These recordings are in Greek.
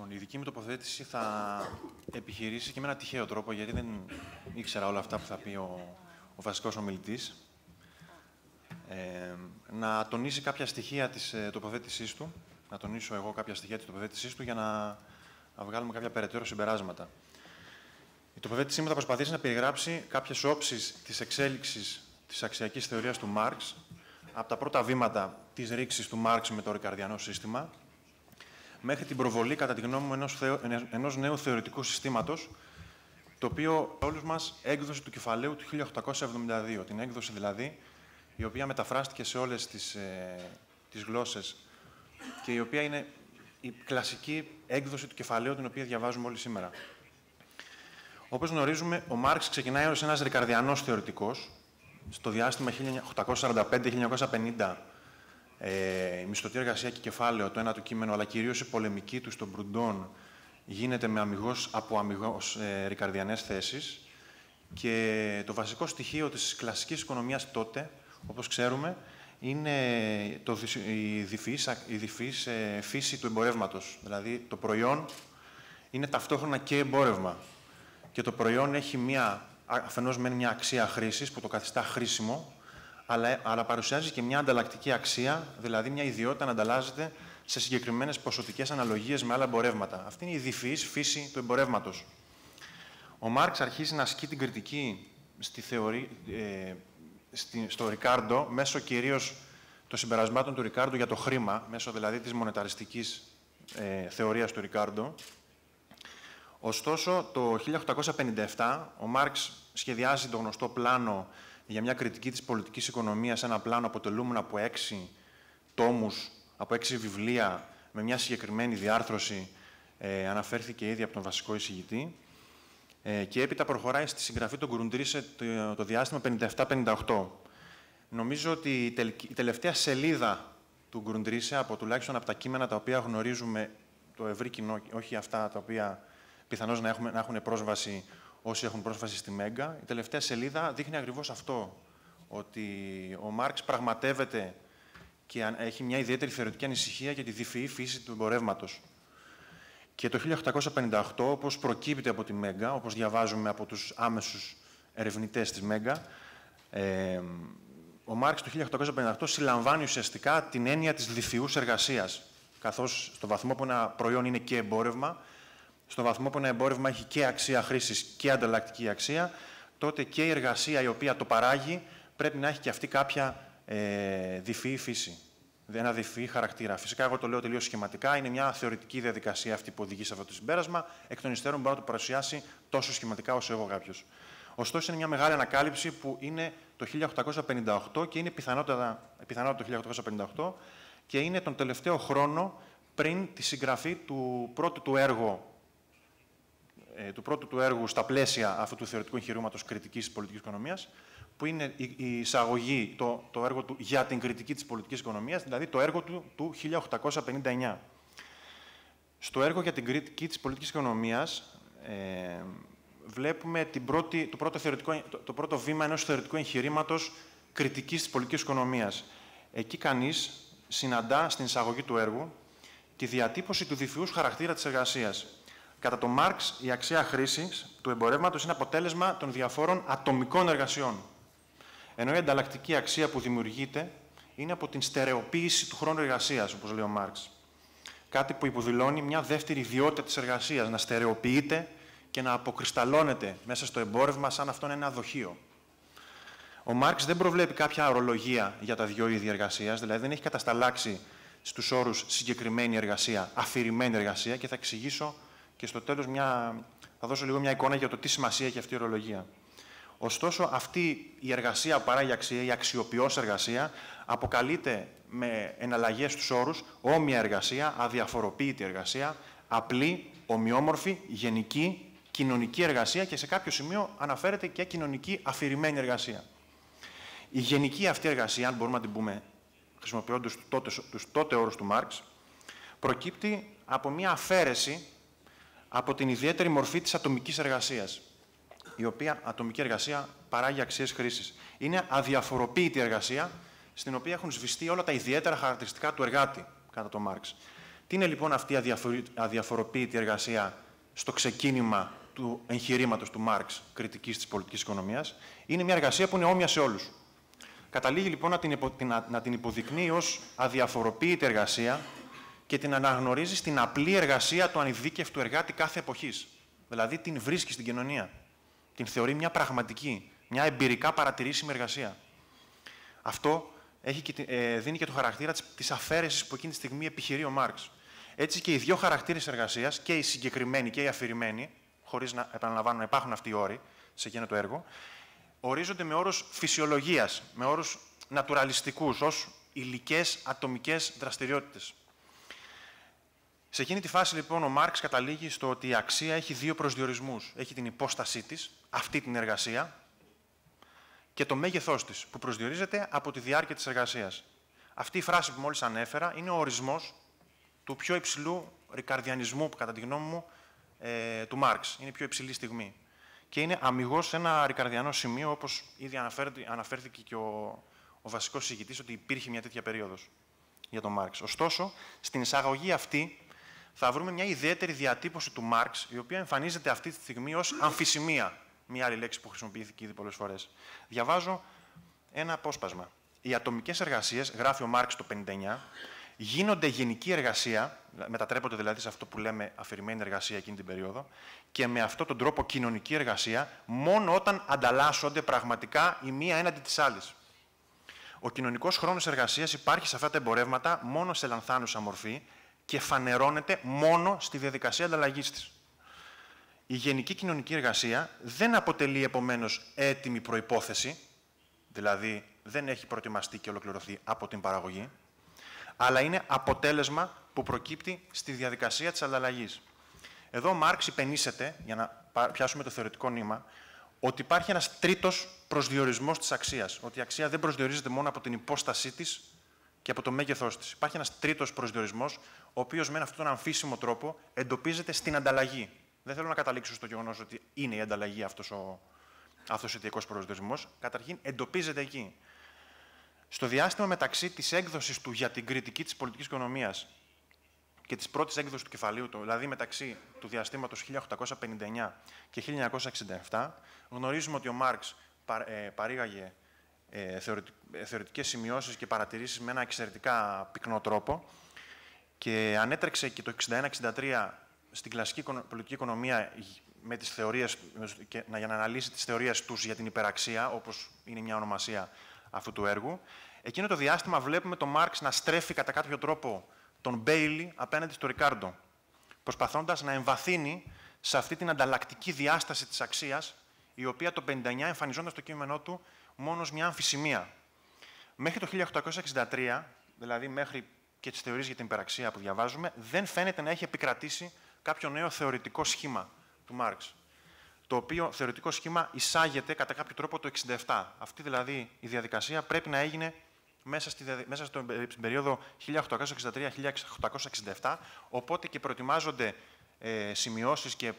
Η δική μου τοποθέτηση θα επιχειρήσει και με ένα τυχαίο τρόπο, γιατί δεν ήξερα όλα αυτά που θα πει ο βασικός ομιλητής, να τονίσει κάποια στοιχεία της τοποθέτησής του, να τονίσω εγώ κάποια στοιχεία της τοποθέτησής του για να βγάλουμε κάποια περαιτέρω συμπεράσματα. Η τοποθέτησή μου θα προσπαθήσει να περιγράψει κάποιες όψεις της εξέλιξης της αξιακής θεωρίας του Μάρξ, από τα πρώτα βήματα της ρήξης του Μάρξ με το ρικαρδιανό σύστημα, μέχρι την προβολή, κατά τη γνώμη μου, ενός νέου θεωρητικού συστήματος, το οποίο όλους μας έκδοση του κεφαλαίου του 1872, την έκδοση δηλαδή, η οποία μεταφράστηκε σε όλες τις γλώσσες και η οποία είναι η κλασική έκδοση του κεφαλαίου, την οποία διαβάζουμε όλοι σήμερα. Όπως γνωρίζουμε, ο Μάρξ ξεκινάει ως ένας ρικαρδιανός θεωρητικός, στο διάστημα 1845-1950, η μισθωτή εργασία και κεφάλαιο, το ένα του κείμενο, αλλά κυρίως η πολεμική του στον Μπρουντόν, γίνεται από αμιγώς ρικαρδιανές θέσεις. Και το βασικό στοιχείο της κλασικής οικονομίας τότε, όπως ξέρουμε, είναι η διφυής φύση του εμπορεύματος. Δηλαδή, το προϊόν είναι ταυτόχρονα και εμπόρευμα. Και το προϊόν έχει αφενός μια αξία χρήσης που το καθιστά χρήσιμο, αλλά παρουσιάζει και μια ανταλλακτική αξία, δηλαδή μια ιδιότητα να ανταλλάζεται σε συγκεκριμένες ποσοτικές αναλογίες με άλλα εμπορεύματα. Αυτή είναι η διφυής φύση του εμπορεύματος. Ο Μάρξ αρχίζει να ασκεί την κριτική στο Ρικάρντο, μέσω κυρίως των συμπερασμάτων του Ρικάρντο για το χρήμα, μέσω δηλαδή της μονεταριστικής θεωρίας του Ρικάρντο. Ωστόσο, το 1857 ο Μάρξ σχεδιάζει το γνωστό πλάνο για μια κριτική της πολιτικής οικονομίας, ένα πλάνο αποτελούμενο από 6 τόμους, από 6 βιβλία, με μια συγκεκριμένη διάρθρωση, αναφέρθηκε ήδη από τον βασικό εισηγητή, και έπειτα προχωράει στη συγγραφή των Grundrisse το διάστημα 57-58. Νομίζω ότι η τελευταία σελίδα του Grundrisse, τουλάχιστον από τα κείμενα τα οποία γνωρίζουμε το ευρύ κοινό, όχι αυτά τα οποία πιθανώς να έχουν πρόσβαση όσοι έχουν πρόσβαση στη Μέγκα, η τελευταία σελίδα δείχνει ακριβώς αυτό, ότι ο Μάρξ πραγματεύεται και έχει μια ιδιαίτερη θεωρητική ανησυχία για τη διφυή φύση του εμπορεύματος. Και το 1858, όπως προκύπτει από τη Μέγκα, όπως διαβάζουμε από τους άμεσους ερευνητές της Μέγκα, ο Μάρξ το 1858 συλλαμβάνει ουσιαστικά την έννοια της διφυούς εργασίας, καθώς στο βαθμό που ένα προϊόν είναι και εμπόρευμα, στο βαθμό που ένα εμπόρευμα έχει και αξία χρήσης και ανταλλακτική αξία, τότε και η εργασία η οποία το παράγει πρέπει να έχει και αυτή κάποια διφυή φύση, ένα διφυή χαρακτήρα. Φυσικά, εγώ το λέω τελείως σχηματικά, είναι μια θεωρητική διαδικασία αυτή που οδηγεί σε αυτό το συμπέρασμα, εκ των υστέρων μπορεί να το παρουσιάσει τόσο σχηματικά όσο εγώ κάποιος. Ωστόσο, είναι μια μεγάλη ανακάλυψη που είναι το 1858 και είναι πιθανότατα το 1858 και είναι τον τελευταίο χρόνο πριν τη συγγραφή του πρώτου του έργου στα πλαίσια αυτού του θεωρητικού εγχειρήματος κριτικής πολιτικής οικονομίας, που είναι η εισαγωγή, το έργο του για την κριτική της πολιτικής οικονομίας, δηλαδή το έργο του 1859. Στο έργο για την κριτική της πολιτικής οικονομίας βλέπουμε το πρώτο βήμα ενός θεωρητικού εγχειρήματος κριτικής της πολιτικής οικονομίας. Εκεί κανείς συναντά στην εισαγωγή του έργου τη διατύπωση του διφυούς χαρακτήρα της εργασίας. Κατά τον Μάρξ, η αξία χρήσης του εμπορεύματος είναι αποτέλεσμα των διαφόρων ατομικών εργασιών. Ενώ η ανταλλακτική αξία που δημιουργείται είναι από την στερεοποίηση του χρόνου εργασίας, όπως λέει ο Μάρξ. Κάτι που υποδηλώνει μια δεύτερη ιδιότητα της εργασίας, να στερεοποιείται και να αποκρισταλώνεται μέσα στο εμπόρευμα σαν αυτό είναι ένα δοχείο. Ο Μάρξ δεν προβλέπει κάποια ορολογία για τα δύο είδη εργασίας, δηλαδή δεν έχει κατασταλάξει στους όρους συγκεκριμένη εργασία, αφηρημένη εργασία, και θα εξηγήσω και στο τέλος θα δώσω λίγο μια εικόνα για το τι σημασία έχει αυτή η ορολογία. Ωστόσο, αυτή η εργασία που παράγει αξία, η αξιοποιώς εργασία, αποκαλείται με εναλλαγές στους όρους όμοια εργασία, αδιαφοροποίητη εργασία, απλή, ομοιόμορφη, γενική, κοινωνική εργασία και σε κάποιο σημείο αναφέρεται και κοινωνική αφηρημένη εργασία. Η γενική αυτή εργασία, αν μπορούμε να την πούμε χρησιμοποιώντας τους τότε όρους του Μάρξ, προκύπτει από μια αφαίρεση από την ιδιαίτερη μορφή της ατομικής εργασίας, η οποία ατομική εργασία παράγει αξίες χρήσης. Είναι αδιαφοροποίητη εργασία, στην οποία έχουν σβηστεί όλα τα ιδιαίτερα χαρακτηριστικά του εργάτη, κατά τον Μάρξ. Τι είναι λοιπόν αυτή η αδιαφοροποίητη εργασία στο ξεκίνημα του εγχειρήματος του Μάρξ, κριτικής της πολιτικής οικονομίας? Είναι μια εργασία που είναι όμοια σε όλους. Καταλήγει λοιπόν να την υποδεικνύει ως αδιαφοροποίητη εργασία και την αναγνωρίζει στην απλή εργασία του ανειδίκευτου εργάτη κάθε εποχής. Δηλαδή την βρίσκει στην κοινωνία. Την θεωρεί μια πραγματική, μια εμπειρικά παρατηρήσιμη εργασία. Αυτό δίνει και το χαρακτήρα της αφαίρεσης που εκείνη τη στιγμή επιχειρεί ο Μάρξ. Έτσι και οι δύο χαρακτήρες εργασίας, και η συγκεκριμένη και η αφηρημένη, χωρίς να επαναλαμβάνω να υπάρχουν αυτοί οι όροι σε εκείνο το έργο, ορίζονται με όρους φυσιολογίας, με όρους νατουραλιστικούς, ως υλικές ατομικές δραστηριότητες. Σε εκείνη τη φάση, λοιπόν, ο Μάρξ καταλήγει στο ότι η αξία έχει δύο προσδιορισμούς. Έχει την υπόστασή της, αυτή την εργασία, και το μέγεθός της, που προσδιορίζεται από τη διάρκεια της εργασίας. Αυτή η φράση που μόλις ανέφερα είναι ο ορισμός του πιο υψηλού ρικαρδιανισμού, κατά τη γνώμη μου, του Μάρξ. Είναι η πιο υψηλή στιγμή. Και είναι αμιγώς σε ένα ρικαρδιανό σημείο, όπως ήδη αναφέρθηκε και ο βασικός συζητητής, ότι υπήρχε μια τέτοια περίοδος για τον Μάρξ. Ωστόσο, στην εισαγωγή αυτή θα βρούμε μια ιδιαίτερη διατύπωση του Μάρξ, η οποία εμφανίζεται αυτή τη στιγμή ως αμφισημία. Μια άλλη λέξη που χρησιμοποιήθηκε ήδη πολλές φορές. Διαβάζω ένα απόσπασμα. Οι ατομικές εργασίες, γράφει ο Μάρξ το 1959, γίνονται γενική εργασία, μετατρέπονται δηλαδή σε αυτό που λέμε αφηρημένη εργασία εκείνη την περίοδο, και με αυτόν τον τρόπο κοινωνική εργασία, μόνο όταν ανταλλάσσονται πραγματικά η μία έναντι της άλλης. Ο κοινωνικός χρόνος εργασίας υπάρχει σε αυτά τα εμπορεύματα μόνο σε λανθάνουσα μορφή και φανερώνεται μόνο στη διαδικασία ανταλλαγής της. Η γενική κοινωνική εργασία δεν αποτελεί επομένως έτοιμη προϋπόθεση, δηλαδή δεν έχει προετοιμαστεί και ολοκληρωθεί από την παραγωγή, αλλά είναι αποτέλεσμα που προκύπτει στη διαδικασία της ανταλλαγής. Εδώ ο Μάρξ υπενήσεται, για να πιάσουμε το θεωρητικό νήμα, ότι υπάρχει ένας τρίτος προσδιορισμός της αξίας. Ότι η αξία δεν προσδιορίζεται μόνο από την υπόστασή της και από το μέγεθός της. Υπάρχει ένας τρίτος προσδιορισμός, ο οποίος με αυτόν τον αμφίσιμο τρόπο εντοπίζεται στην ανταλλαγή. Δεν θέλω να καταλήξω στο γεγονός ότι είναι η ανταλλαγή αυτός ο αιτιακός προσδιορισμός. Καταρχήν, εντοπίζεται εκεί. Στο διάστημα μεταξύ της έκδοσης του για την κριτική της πολιτικής οικονομίας και της πρώτης έκδοσης του κεφαλαίου του, δηλαδή μεταξύ του διαστήματος 1859 και 1967, γνωρίζουμε ότι ο Μάρξ παρήγαγε θεωρητικές σημειώσεις και παρατηρήσεις με ένα εξαιρετικά πυκνό τρόπο και ανέτρεξε και το 1961-1963 στην κλασική πολιτική οικονομία με τις θεωρίες, για να αναλύσει τις θεωρίες τους για την υπεραξία, όπως είναι μια ονομασία αυτού του έργου. Εκείνο το διάστημα βλέπουμε τον Μάρξ να στρέφει κατά κάποιο τρόπο τον Μπέιλι απέναντι στο Ρικάρντο, προσπαθώντας να εμβαθύνει σε αυτή την ανταλλακτική διάσταση της αξίας, η οποία το 1959 εμφανιζόταν στο κείμενό του μόνο ως μια αμφισημία. Μέχρι το 1863, δηλαδή μέχρι και τις θεωρίες για την υπεραξία που διαβάζουμε, δεν φαίνεται να έχει επικρατήσει κάποιο νέο θεωρητικό σχήμα του Μάρξ. Το οποίο θεωρητικό σχήμα εισάγεται κατά κάποιο τρόπο το 1967. Αυτή δηλαδή η διαδικασία πρέπει να έγινε μέσα στην περίοδο 1863-1867, οπότε και προετοιμάζονται σημειώσεις και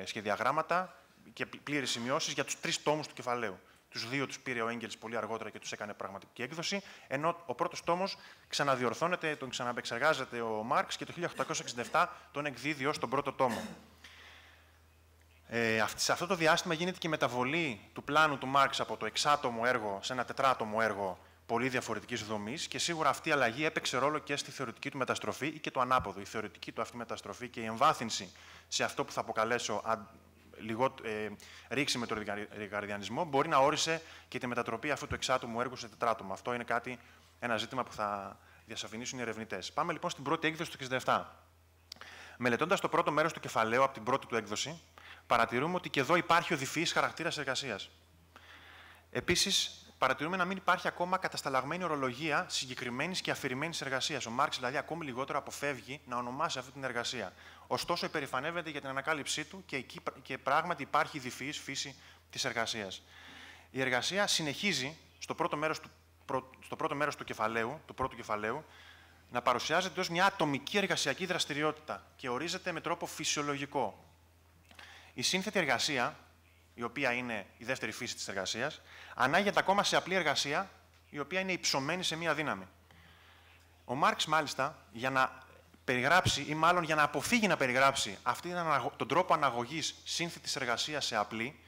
σχεδιαγράμματα και πλήρες σημειώσεις για τους 3 τόμους του κεφαλαίου. Τους 2 τους πήρε ο Έγγελς πολύ αργότερα και τους έκανε πραγματική έκδοση, ενώ ο πρώτος τόμος ξαναδιορθώνεται, τον ξαναεπεξεργάζεται ο Μάρξ και το 1867 τον εκδίδει ως τον πρώτο τόμο. Σε αυτό το διάστημα γίνεται και η μεταβολή του πλάνου του Μάρξ από το 6άτομο έργο σε ένα 4άτομο έργο πολύ διαφορετικής δομής και σίγουρα αυτή η αλλαγή έπαιξε ρόλο και στη θεωρητική του μεταστροφή ή και το ανάποδο. Η θεωρητική του αυτή μεταστροφή και η εμβάθυνση σε αυτό που θα αποκαλέσω ρήξη με τον ρικαρδιανισμό μπορεί να όρισε και τη μετατροπή αυτού του 6άτομου έργου σε 4άτομο. Αυτό είναι ένα ζήτημα που θα διασαφηνίσουν οι ερευνητές. Πάμε λοιπόν στην πρώτη έκδοση του 1967. Μελετώντας το πρώτο μέρος του κεφαλαίου από την πρώτη του έκδοση, παρατηρούμε ότι και εδώ υπάρχει ο διφυής χαρακτήρας εργασίας. Επίσης, παρατηρούμε να μην υπάρχει ακόμα κατασταλαγμένη ορολογία συγκεκριμένης και αφηρημένης εργασίας. Ο Μάρξ δηλαδή ακόμη λιγότερο αποφεύγει να ονομάσει αυτή την εργασία. Ωστόσο, υπερηφανεύεται για την ανακάλυψή του και πράγματι υπάρχει η διφυής φύση της εργασίας. Η εργασία συνεχίζει στο πρώτο μέρος του πρώτου κεφαλαίου, να παρουσιάζεται ως μια ατομική εργασιακή δραστηριότητα και ορίζεται με τρόπο φυσιολογικό. Η σύνθετη εργασία, η οποία είναι η δεύτερη φύση της εργασίας, ανάγεται ακόμα σε απλή εργασία, η οποία είναι υψωμένη σε μία δύναμη. Ο Μάρξ, μάλιστα, για να περιγράψει, ή μάλλον για να αποφύγει να περιγράψει τον τρόπο αναγωγής σύνθετης εργασίας σε απλή,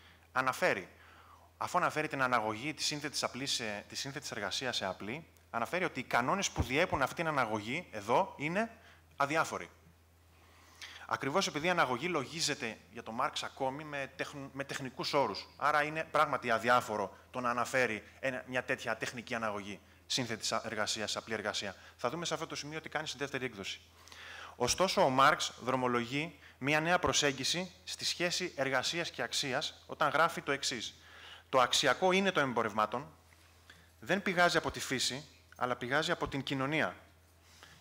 αφού αναφέρει την αναγωγή της σύνθετης εργασίας σε απλή, αναφέρει ότι οι κανόνες που διέπουν αυτή την αναγωγή εδώ είναι αδιάφοροι. Ακριβώς επειδή η αναγωγή λογίζεται για τον Μάρξ ακόμη με τεχνικούς όρους. Άρα είναι πράγματι αδιάφορο το να αναφέρει μια τέτοια τεχνική αναγωγή σύνθετης εργασίας, απλή εργασία. Θα δούμε σε αυτό το σημείο τι κάνει στη δεύτερη έκδοση. Ωστόσο, ο Μάρξ δρομολογεί μια νέα προσέγγιση στη σχέση εργασίας και αξίας όταν γράφει το εξής. Το αξιακό είναι των εμπορευμάτων, δεν πηγάζει από τη φύση, αλλά πηγάζει από την κοινωνία.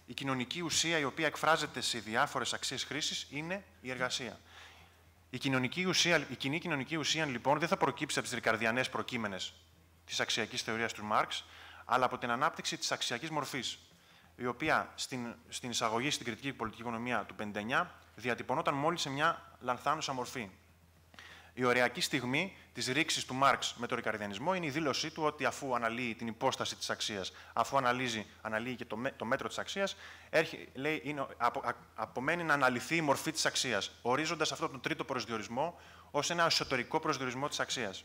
Η κοινωνική ουσία η οποία εκφράζεται σε διάφορες αξίες χρήσης είναι η εργασία. Η κοινή κοινωνική ουσία, λοιπόν, δεν θα προκύψει από τις ρικαρδιανές προκείμενες της αξιακής θεωρίας του Μάρξ, αλλά από την ανάπτυξη της αξιακής μορφής, η οποία στην εισαγωγή στην κριτική πολιτική οικονομία του 1959 διατυπωνόταν μόλις σε μια λανθάνουσα μορφή. Η οριακή στιγμή της ρήξης του Μάρξ με τον ρικαρδιανισμό είναι η δήλωσή του ότι αφού αναλύει την υπόσταση της αξίας, αφού αναλύει και το μέτρο της αξίας, απομένει να αναλυθεί η μορφή της αξίας, ορίζοντας αυτόν τον τρίτο προσδιορισμό ως ένα εσωτερικό προσδιορισμό της αξίας.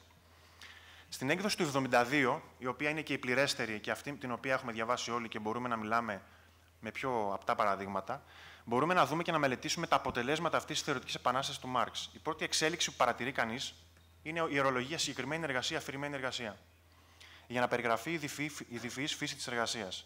Στην έκδοση του 1972, η οποία είναι και η πληρέστερη και αυτή την οποία έχουμε διαβάσει όλοι και μπορούμε να μιλάμε με πιο απτά παραδείγματα, μπορούμε να δούμε και να μελετήσουμε τα αποτελέσματα αυτής της θεωρητικής επανάστασης του Μάρξ. Η πρώτη εξέλιξη που παρατηρεί κανείς είναι η ορολογία συγκεκριμένη εργασία, αφηρημένη εργασία, για να περιγραφεί η διφυής φύση της εργασίας.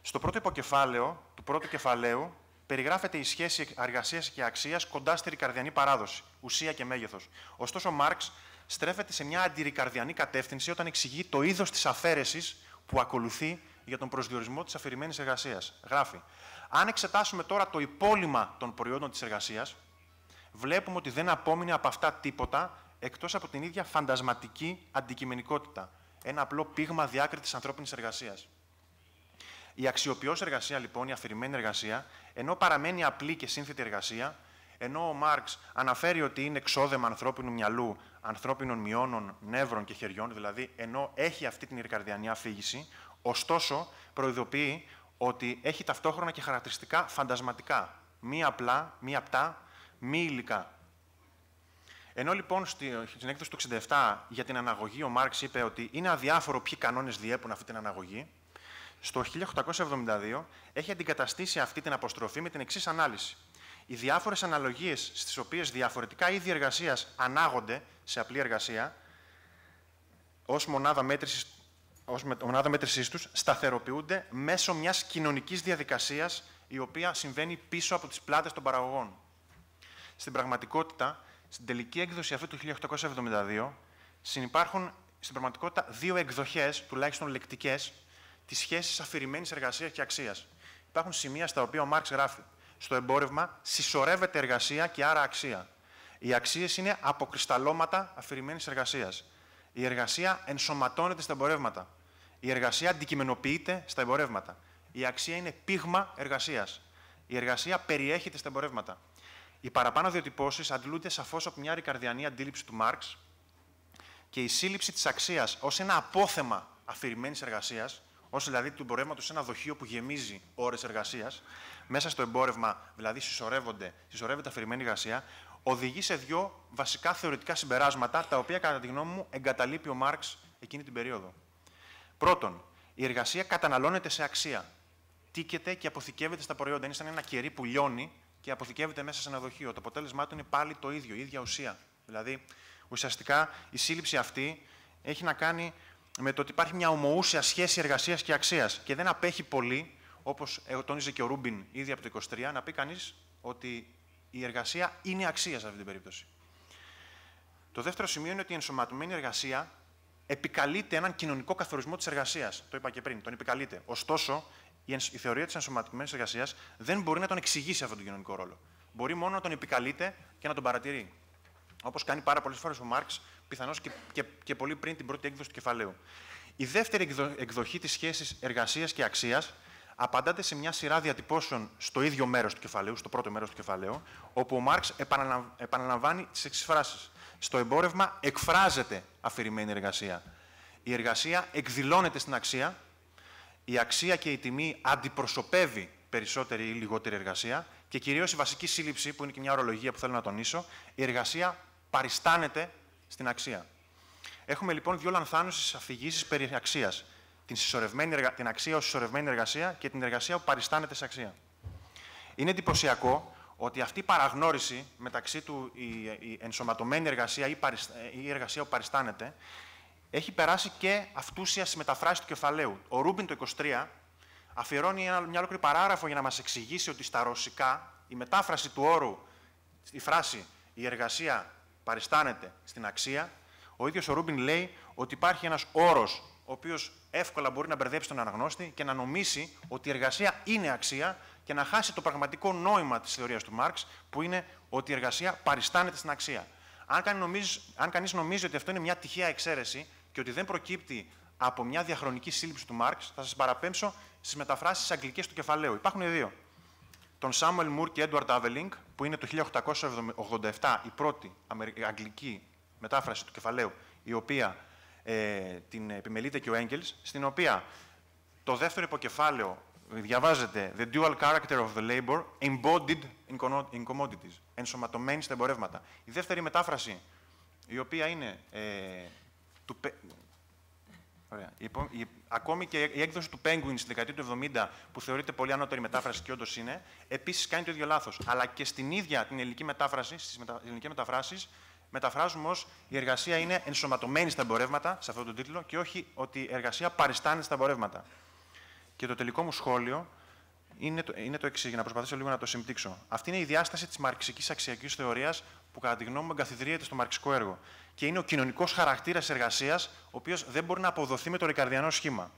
Στο πρώτο υποκεφάλαιο του πρώτου κεφαλαίου περιγράφεται η σχέση εργασίας και αξίας κοντά στη ρικαρδιανή παράδοση, ουσία και μέγεθος. Ωστόσο, ο Μάρξ στρέφεται σε μια αντιρικαρδιανή κατεύθυνση όταν εξηγεί το είδος της αφαίρεσης που ακολουθεί για τον προσδιορισμό της αφηρημένης εργασίας. Γράφει: αν εξετάσουμε τώρα το υπόλοιμα των προϊόντων της εργασίας, βλέπουμε ότι δεν απόμεινε από αυτά τίποτα εκτός από την ίδια φαντασματική αντικειμενικότητα. Ένα απλό πείγμα διάκριτης ανθρώπινης εργασίας. Η αξιοποιώς εργασία, λοιπόν, η αφηρημένη εργασία, ενώ παραμένει απλή και σύνθετη εργασία, ενώ ο Μάρξ αναφέρει ότι είναι εξόδεμα ανθρώπινου μυαλού, ανθρώπινων μειώνων, νεύρων και χεριών, δηλαδή ενώ έχει αυτή την ρικαρδιανή αφήγηση, ωστόσο προειδοποιεί ότι έχει ταυτόχρονα και χαρακτηριστικά φαντασματικά, μη απλά, μη απτά, μη υλικά. Ενώ λοιπόν στην έκδοση του 1967 για την αναγωγή ο Μάρξ είπε ότι είναι αδιάφορο ποιοι κανόνες διέπουν αυτή την αναγωγή, στο 1872 έχει αντικαταστήσει αυτή την αποστροφή με την εξής ανάλυση. Οι διάφορες αναλογίες στις οποίες διαφορετικά είδη εργασίας ανάγονται σε απλή εργασία ως μονάδα μέτρησής τους σταθεροποιούνται μέσω μιας κοινωνικής διαδικασίας η οποία συμβαίνει πίσω από τις πλάτες των παραγωγών. Στην πραγματικότητα, στην τελική έκδοση αυτού του 1872, συνυπάρχουν στην πραγματικότητα δύο εκδοχές, τουλάχιστον λεκτικές, της σχέσης αφηρημένης εργασίας και αξίας. Υπάρχουν σημεία στα οποία ο Μάρξ γράφει: στο εμπόρευμα συσσωρεύεται εργασία και άρα αξία. Οι αξίες είναι αποκρισταλώματα αφηρημένης εργασίας. Η εργασία ενσωματώνεται στα εμπορεύματα. Η εργασία αντικειμενοποιείται στα εμπορεύματα. Η αξία είναι πείγμα εργασίας. Η εργασία περιέχεται στα εμπορεύματα. Οι παραπάνω διατυπώσεις αντλούνται σαφώς από μια ρικαρδιανή αντίληψη του Μάρξ και η σύλληψη της αξίας ως ένα απόθεμα αφηρημένης εργασίας, ως δηλαδή του εμπορεύματος ένα δοχείο που γεμίζει ώρες εργασίας, μέσα στο εμπόρευμα δηλαδή συσσωρεύεται αφηρημένη εργασία, οδηγεί σε δύο βασικά θεωρητικά συμπεράσματα, τα οποία κατά τη γνώμη μου εγκαταλείπει ο Μάρξ εκείνη την περίοδο. Πρώτον, η εργασία καταναλώνεται σε αξία. Τίκεται και αποθηκεύεται στα προϊόντα. Είναι σαν ένα κερί που λιώνει και αποθηκεύεται μέσα σε ένα δοχείο. Το αποτέλεσμά του είναι πάλι το ίδιο, η ίδια ουσία. Δηλαδή, ουσιαστικά η σύλληψη αυτή έχει να κάνει με το ότι υπάρχει μια ομοούσια σχέση εργασίας και αξίας. Και δεν απέχει πολύ, όπως τόνιζε και ο Ρούμπιν ήδη από το 1923, να πει κανείς ότι η εργασία είναι αξία σε αυτή την περίπτωση. Το δεύτερο σημείο είναι ότι η ενσωματωμένη εργασία επικαλείται έναν κοινωνικό καθορισμό της εργασίας. Το είπα και πριν, τον επικαλείται. Ωστόσο, η θεωρία της ενσωματωμένης εργασίας δεν μπορεί να τον εξηγήσει αυτόν τον κοινωνικό ρόλο. Μπορεί μόνο να τον επικαλείται και να τον παρατηρεί. Όπως κάνει πάρα πολλές φορές ο Μάρξ, πιθανώς και πολύ πριν την πρώτη έκδοση του κεφαλαίου. Η δεύτερη εκδοχή της σχέσης εργασίας και αξίας απαντάται σε μια σειρά διατυπώσεων στο ίδιο μέρος του κεφαλαίου, στο πρώτο μέρος του κεφαλαίου, όπου ο Μάρξ επαναλαμβάνει τις εξής φράσεις. Στο εμπόρευμα εκφράζεται αφηρημένη εργασία. Η εργασία εκδηλώνεται στην αξία. Η αξία και η τιμή αντιπροσωπεύει περισσότερη ή λιγότερη εργασία και κυρίως η βασική σύλληψη, που είναι και μια ορολογία που θέλω να τονίσω, η εργασία παριστάνεται στην αξία. Έχουμε λοιπόν δύο λανθάνουσες αφηγήσεις περί αξίας. Την αξία ως συσσωρευμένη εργασία και την εργασία που παριστάνεται σε αξία. Είναι εντυπωσιακό ότι αυτή η παραγνώριση μεταξύ του η ενσωματωμένη εργασία ή η εργασία που παριστάνεται έχει περάσει και αυτούσια στη μεταφράση του κεφαλαίου. Ο Ρούμπιν το 23 αφιερώνει μια ολόκληρη παράγραφο για να μας εξηγήσει ότι στα ρωσικά η μετάφραση του όρου, η φράση «η εργασία παριστάνεται στην αξία», ο ίδιος ο Ρούμπιν λέει ότι υπάρχει ένας όρος ο οποίος εύκολα μπορεί να μπερδέψει τον αναγνώστη και να νομίσει ότι η εργασία είναι αξία και να χάσει το πραγματικό νόημα της θεωρίας του Μάρξ, που είναι ότι η εργασία παριστάνεται στην αξία. Αν κανείς νομίζει ότι αυτό είναι μια τυχαία εξαίρεση και ότι δεν προκύπτει από μια διαχρονική σύλληψη του Μάρξ, θα σας παραπέμψω στις μεταφράσεις αγγλικές του κεφαλαίου. Υπάρχουν δύο. Τον Σάμουελ Μουρ και Έντουαρντ Άβελινγκ, που είναι το 1887 η πρώτη αγγλική μετάφραση του κεφαλαίου, η οποία την επιμελείται και ο Έγκελς, στην οποία το δεύτερο υποκεφάλαιο διαβάζεται «The dual character of the labor embodied in commodities», ενσωματωμένη στα εμπορεύματα. Η δεύτερη μετάφραση, η οποία είναι ακόμη και η έκδοση του Penguin στη δεκαετία του 70, που θεωρείται πολύ ανώτερη μετάφραση και όντως είναι, επίσης κάνει το ίδιο λάθος. Αλλά και στην ίδια την ελληνική μετάφραση, στις ελληνικές μεταφράσεις, μεταφράζουμε ως η εργασία είναι ενσωματωμένη στα εμπορεύματα, σε αυτόν τον τίτλο, και όχι ότι η εργασία παριστάνεται στα εμπορεύματα. Και το τελικό μου σχόλιο είναι το εξής, για να προσπαθήσω λίγο να το συμπτύξω. Αυτή είναι η διάσταση της μαρξικής αξιακής θεωρίας που, κατά τη γνώμη μου, εγκαθιδρύεται στο μαρξικό έργο. Και είναι ο κοινωνικός χαρακτήρας της εργασίας, ο οποίος δεν μπορεί να αποδοθεί με το ρικαρδιανό σχήμα.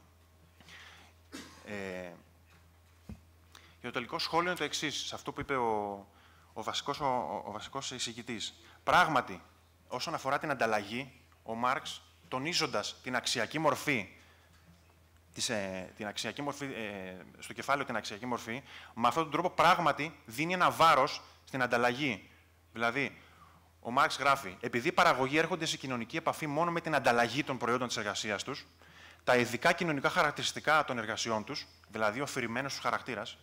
Και το τελικό σχόλιο είναι το εξής, σε αυτό που είπε ο βασικός εισηγητής. Πράγματι, όσον αφορά την ανταλλαγή, ο Μάρξ, τονίζοντας την αξιακή μορφή, στο κεφάλαιο την αξιακή μορφή, με αυτόν τον τρόπο πράγματι δίνει ένα βάρος στην ανταλλαγή. Δηλαδή, ο Μάρξ γράφει, επειδή οι παραγωγοί έρχονται σε κοινωνική επαφή μόνο με την ανταλλαγή των προϊόντων της εργασίας τους, τα ειδικά κοινωνικά χαρακτηριστικά των εργασιών τους, δηλαδή ο αφηρημένος τους χαρακτήρας,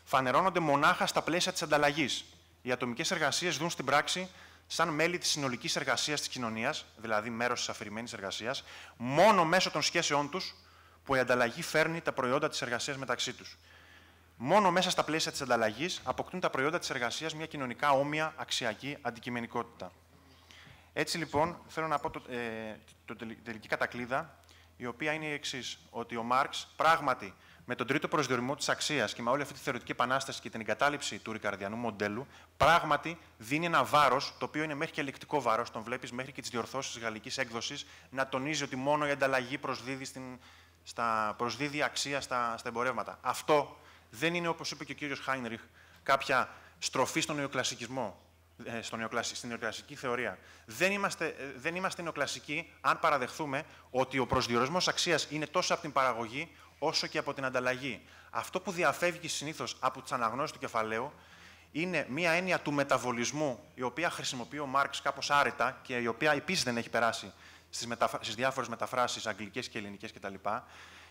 φανερώνονται μονάχα στα πλαίσια της ανταλλαγής. Οι ατομικές εργασίες δουν στην πράξη σαν μέλη της συνολικής εργασίας της κοινωνίας, δηλαδή μέρος της αφηρημένης εργασίας, μόνο μέσω των σχέσεών τους που η ανταλλαγή φέρνει τα προϊόντα της εργασίας μεταξύ τους. Μόνο μέσα στα πλαίσια της ανταλλαγής αποκτούν τα προϊόντα της εργασίας μια κοινωνικά όμοια αξιακή αντικειμενικότητα. Έτσι λοιπόν, θέλω να πω τελική κατακλείδα, η οποία είναι η εξής, ότι ο Μάρξ πράγματι με τον τρίτο προσδιορισμό της αξίας και με όλη αυτή τη θεωρητική επανάσταση και την εγκατάλειψη του ρικαρδιανού μοντέλου, πράγματι δίνει ένα βάρος, το οποίο είναι μέχρι και ελεκτικό βάρος, τον βλέπεις μέχρι και τις διορθώσεις της γαλλικής έκδοσης, να τονίζει ότι μόνο η ανταλλαγή προσδίδει αξία στα εμπορεύματα. Αυτό δεν είναι, όπως είπε και ο κύριος Χάινριχ, κάποια στροφή στον νεοκλασικισμό, στην νεοκλασική θεωρία. Δεν είμαστε νεοκλασικοί αν παραδεχθούμε ότι ο προσδιορισμός αξίας είναι τόσο από την παραγωγή όσο και από την ανταλλαγή. Αυτό που διαφεύγει συνήθως από τις αναγνώσεις του κεφαλαίου είναι μία έννοια του μεταβολισμού, η οποία χρησιμοποιεί ο Μάρξ κάπως άρρητα και η οποία επίσης δεν έχει περάσει στις διάφορες μεταφράσεις αγγλικές και ελληνικές κτλ.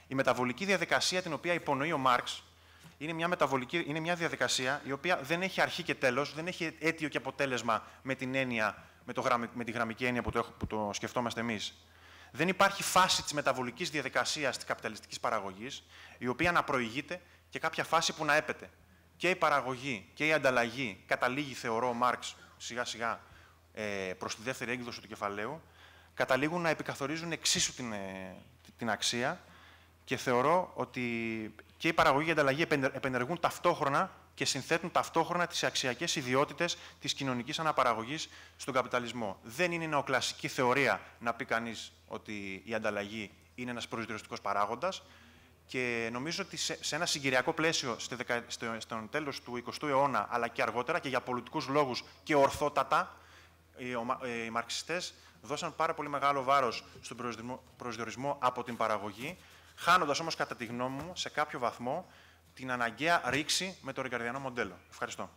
Η μεταβολική διαδικασία την οποία υπονοεί ο Μάρξ είναι μια διαδικασία η οποία δεν έχει αρχή και τέλος, δεν έχει αίτιο και αποτέλεσμα με τη γραμμική έννοια που το σκεφτόμαστε εμείς. Δεν υπάρχει φάση της μεταβολικής διαδικασίας της καπιταλιστικής παραγωγής, η οποία να προηγείται και κάποια φάση που να έπεται. Και η παραγωγή και η ανταλλαγή καταλήγει, θεωρώ, ο Μάρξ σιγά-σιγά προς τη δεύτερη έκδοση του κεφαλαίου, καταλήγουν να επικαθορίζουν εξίσου την αξία και θεωρώ ότι και η παραγωγή και η ανταλλαγή επενεργούν ταυτόχρονα και συνθέτουν ταυτόχρονα τις αξιακές ιδιότητες της κοινωνικής αναπαραγωγής στον καπιταλισμό. Δεν είναι νεοκλασική θεωρία να πει κανείς ότι η ανταλλαγή είναι ένας προσδιοριστικός παράγοντας και νομίζω ότι σε ένα συγκυριακό πλαίσιο στον τέλος του 20ου αιώνα, αλλά και αργότερα και για πολιτικούς λόγους και ορθότατα, οι μαρξιστές δώσαν πάρα πολύ μεγάλο βάρος στον προσδιορισμό από την παραγωγή, χάνοντας όμως, κατά τη γνώμη μου, σε κάποιο βαθμό την αναγκαία ρήξη με το ρικαρδιανό μοντέλο. Ευχαριστώ.